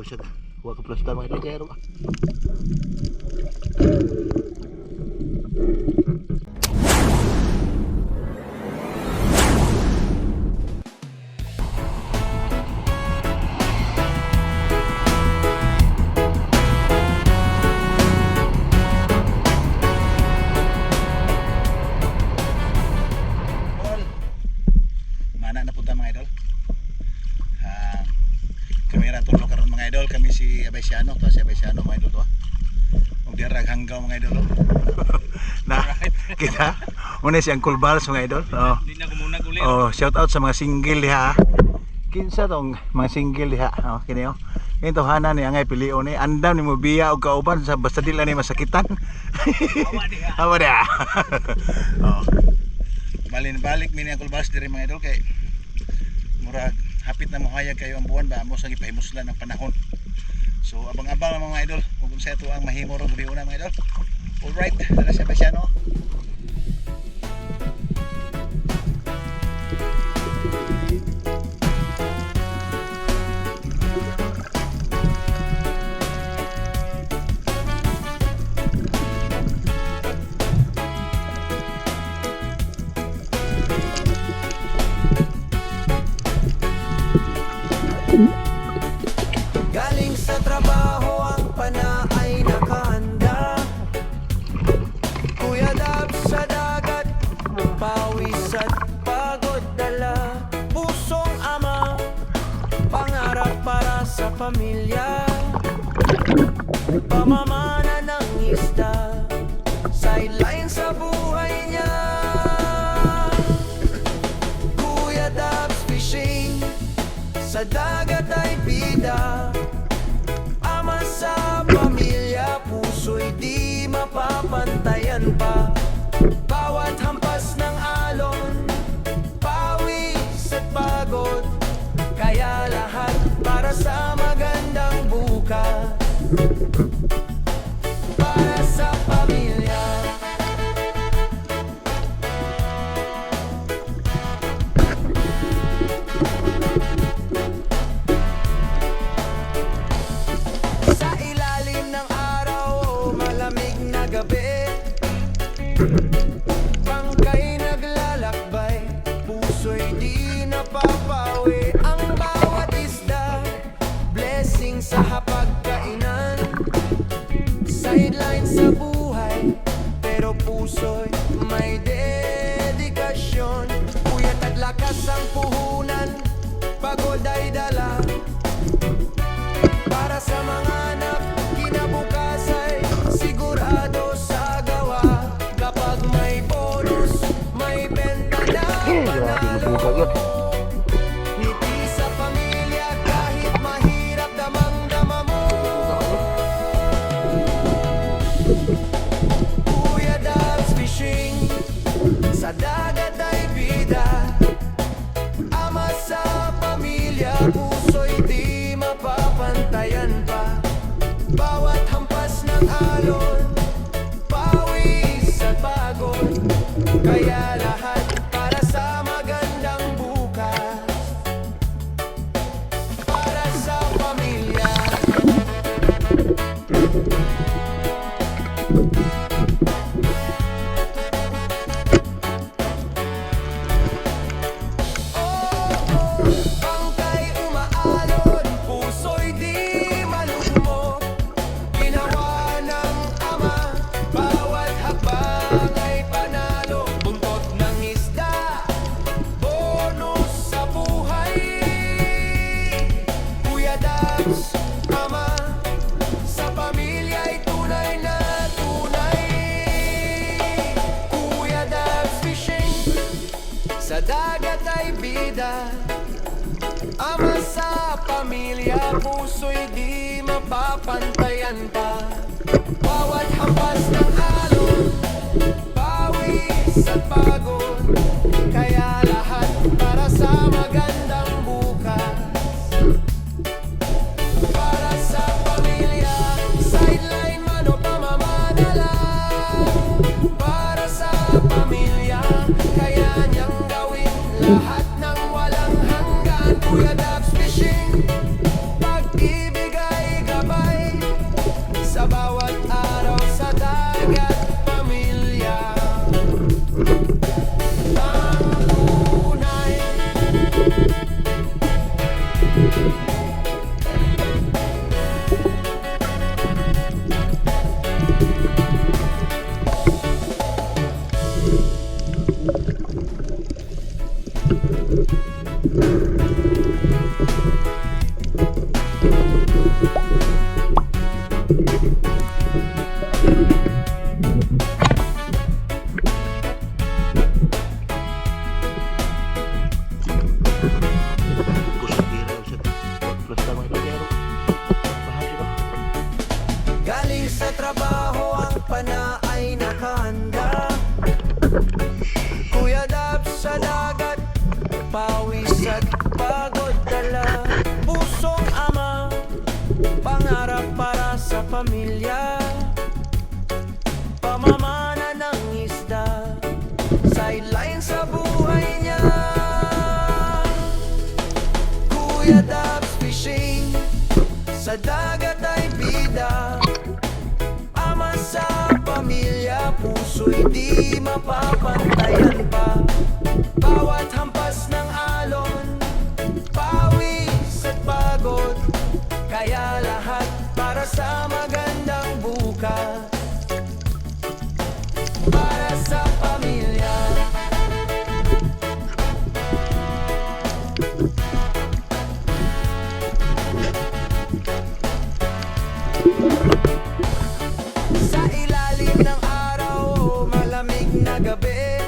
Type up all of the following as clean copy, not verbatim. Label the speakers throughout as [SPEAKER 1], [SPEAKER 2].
[SPEAKER 1] siya. Huwag ka plastar mga idol kaya ro.
[SPEAKER 2] Mana na punta mga idol. Kami ra tulo karon mga idol, kami si Abaysiano, to si Abaysiano mga idol to. Og dirag hanggaw mga idol. Na kita una si Uncle Bals mga idol. Oh.
[SPEAKER 3] Hindi na ko muna uli.
[SPEAKER 2] Oh, shout out sa mga single diha. Kinsa tong mga single diha. Oh, kini oh. Kini tohanan ni angay pilion ni andam ni mo biya og kauban sa basta dila ni masakitan.
[SPEAKER 3] Awa diha.
[SPEAKER 2] Awa dia. Oh. Balik mi ni Uncle Bals diri mga idol kay murag hapit na mohayag kayo ang buwan ba mo sa gipahimuslan ng panahon. So abang-abang mga idol kung sa ito ang mahimo ro guri una mga idol. All right, dala sa Abaysiano.
[SPEAKER 4] Galing sa trabaho ang pana ay nakahanda. Kuya Dab sa dagat, pawis at pagod dala. Pusong ama, pangarap para sa pamilya. Pamamana ng isda, sideline sa buhay niya. Kuya Dab's fishing, sa dagat ay bida. Ama sa pamilya, puso'y di mapapantayan pa. Bawat hampas ng alon, pawis at pagod. Kaya lahat para sa magandang bukas, para sa pamilya. Sa ilalim ng araw o malamig na gabi, bangkay naglalakbay, puso'y di napapawi. Ang bawat isda, blessing sa hapagkainan. Sideline sa buhay, pero puso'y may dedikasyon. Puyat at lakas ang puhunan, pagod ay dala. Para sa mga anak, kinabukas ay sigurado sa gawa. Kapag may bonus, may benta na panalo. Ngiti sa pamilya kahit mahirap, damang-dama mo. Kuya Dab's fishing, sa dagat ay bida. Ama sa pamilya, puso'y di mapapantayan pa. Bawat hampas ng alon, pawis at pagod. Kaya lahat para sa magandang bukas, para sa pamilya. Bangkay umaalon, puso'y di malugmok. Ginawa ng ama, bawat hakbang ay panalo. Buntot ng isda, bonus sa buhay. Kuya Dab's ama, sa pamilya'y tunay na tunay. Kuya Dab's fishing, sa dagat ay bida. Ama sa pamilya, puso'y di mapapantayan pa. Bawat hampas ng alon, pawis at pagod. Kaya lahat para sa magandang bukas, para sa pamilya. Sideline man o pamamadala, para sa pamilya. Kaya niyang gawin lahat ng walang hanggan. Kuya Dab's fishing, pag-ibig ay
[SPEAKER 1] Kusog tira siya. Plastar mga idol kaya bahag siya ba?
[SPEAKER 4] Galing sa trabaho ang pana ay nakahanda. Kuya Dab sa dagat, pawis at pagod dala. Pusong ama, pangarap para sa pamilya. Pamamana ng isda, sideline sa buhay niya. Kuya Dab's fishing, sa dagat ay bida. Ama sa pamilya, puso'y di mapapantayan pa. Bawat hampas ng alon, pawis at pagod. Kaya lahat para sa magandang bukas. Para sa pamilya. Sa ilalim ng araw, malamig na gabi,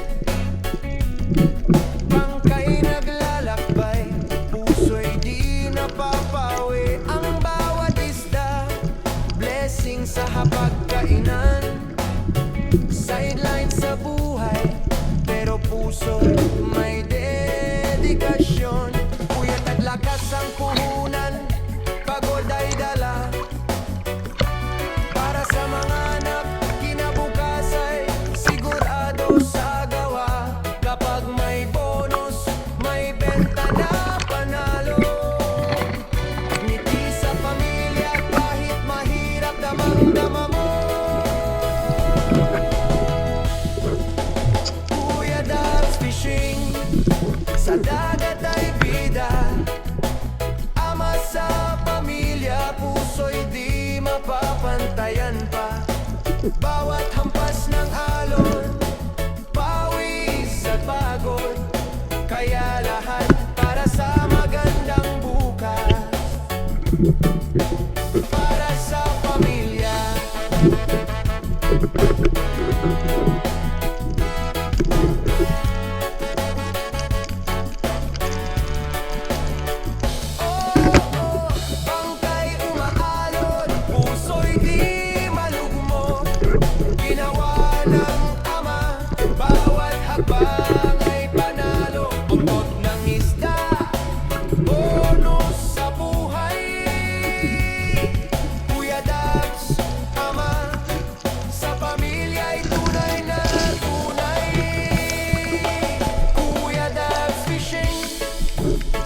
[SPEAKER 4] bangkay naglalakbay, puso'y di napapawi. Ang bawat isda, blessing sa hapagkainan. Sideline sa buhay, pero puso may dedikasyon. Puyat at lakas ang puhunan, pagod ay dala. Para sa mga anak, kinabukas ay sigurado sa gawa. Kapag may bonus, may benta na panalo. Ngiti sa pamilya kahit mahirap, damang-dama mo. Kuya Dab's fishing, sa dagat ay bida. Ama sa pamilya, puso'y di mapapantayan pa. Bawat hampas ng alon, pawis at pagod. Kaya lahat para sa magandang bukas. Para sa pamilya. Bangkay umaalon, puso'y di malugmo. Ginawa ng ama, bawat hakbang ay panalo. Bukod ng isda, bonus sa buhay. Kuya Dab's ama, sa pamilya'y tunay na tunay. Kuya Dab's fishing,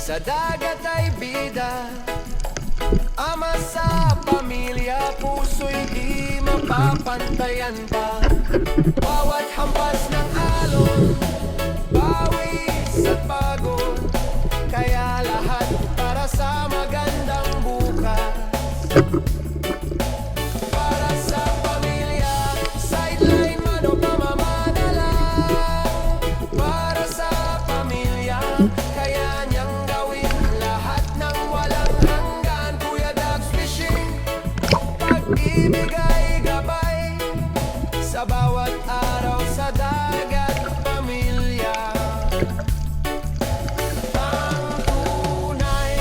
[SPEAKER 4] sa dagat ay bida. Ama sa pamilya, puso'y di mapapantayan pa. Bawat hampas ng alon, pawis at pagod. Kaya lahat para sa magandang bukas. Para sa pamilya, sideline man o pamamana lang. Para sa pamilya, kaya niyang gawin lahat ng walang hanggan. Kuya Dab's fishing, pag-ibig ay gabay sa bawat araw sa dagat, pamilya. Ang tunay.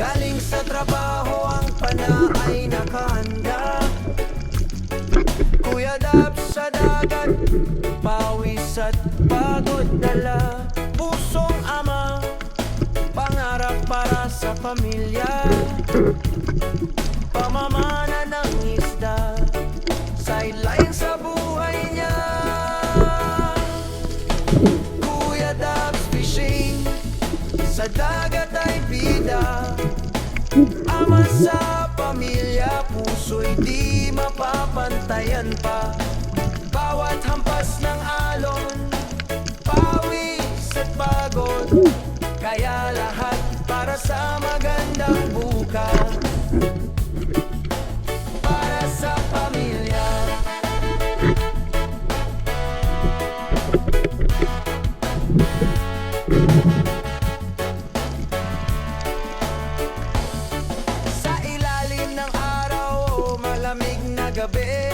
[SPEAKER 4] Galing sa trabaho ang pana ay nakahanda. Kuya Dab sa dagat, pawis at pagod dala. Pusong ama, pangarap para sa pamilya. Pamamana ng isda, sideline sa buhay. Sa dagat ay bida, ama sa pamilya, puso'y di mapapantayan pa. Bawat hampas ng alon, pawis at pagod, kaya lahat para sa magandang bukas. Para sa pamilya. Sa ilalim ng araw o malamig na gabi,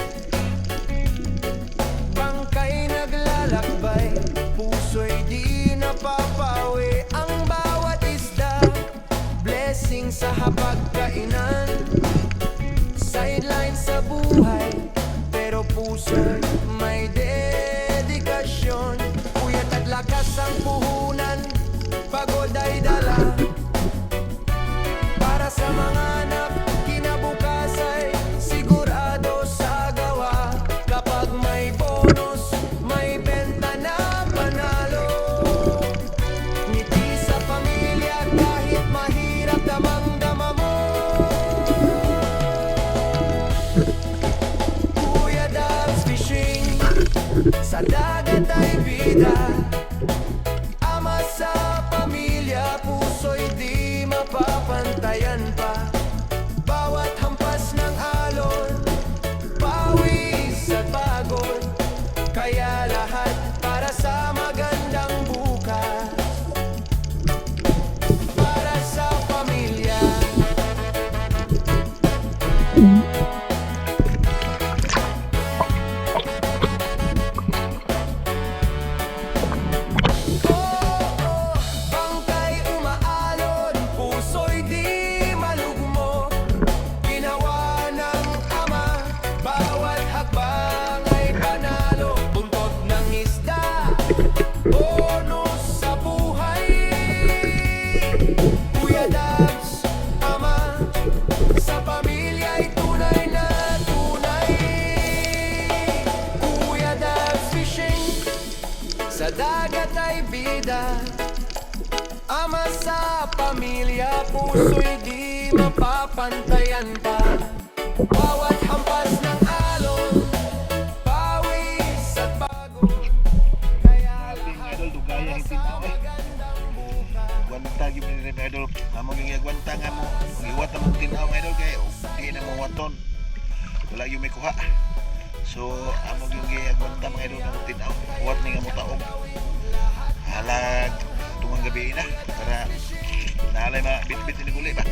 [SPEAKER 4] bangkay naglalakbay, puso'y di napapawi. Ang bawat isda, blessing sa hapagkainan. Sideline sa buhay, pero puso'y may dedikasyon. Puyat at lakas ang puhunan, pagod ay dala. Para sa mga anak, kinabukas ay sigurado sa gawa. Kapag may bonus, may benta na panalo. Ngiti sa pamilya kahit mahirap, damang-dama mo. Kuya Dabs Fishing, sa dagat ay bida, ama sa pamilya, puso'y di mapapantayan pa. Bawat hampas ng alon, pawis at pagod, kaya lahat para sa magandang bukas. Para sa pamilya. Bangkay umaalon, puso'y di malugmo. Ginawa ng ama, bawat hakbang ay panalo. Buntot ng isda, bonus sa buhay. Kuya Dabs, ama, sa pamilya'y tunay na tunay. Kuya Dabs Fishing, sa dagat ay bida, ama sa pamilya, puso'y di mapapantayan pa. Bawat hampas ng alon, pawis at pagod, kaya lahat
[SPEAKER 2] idol, dugaya
[SPEAKER 4] para
[SPEAKER 2] hindi
[SPEAKER 4] sa
[SPEAKER 2] na eh.
[SPEAKER 4] magandang bukas.
[SPEAKER 2] Gwanta gyud ni mga idol. Amo gyud gwanta nga mo. Giwat na mo tinaw mga idol kay di na mo waton. Wala yung may kuha. So amo gyud gwanta mga idol nga mo tinaw. Wat ni nga mo taong. Halag tungang gabi na para naalay ma bit-bit ni guli ba.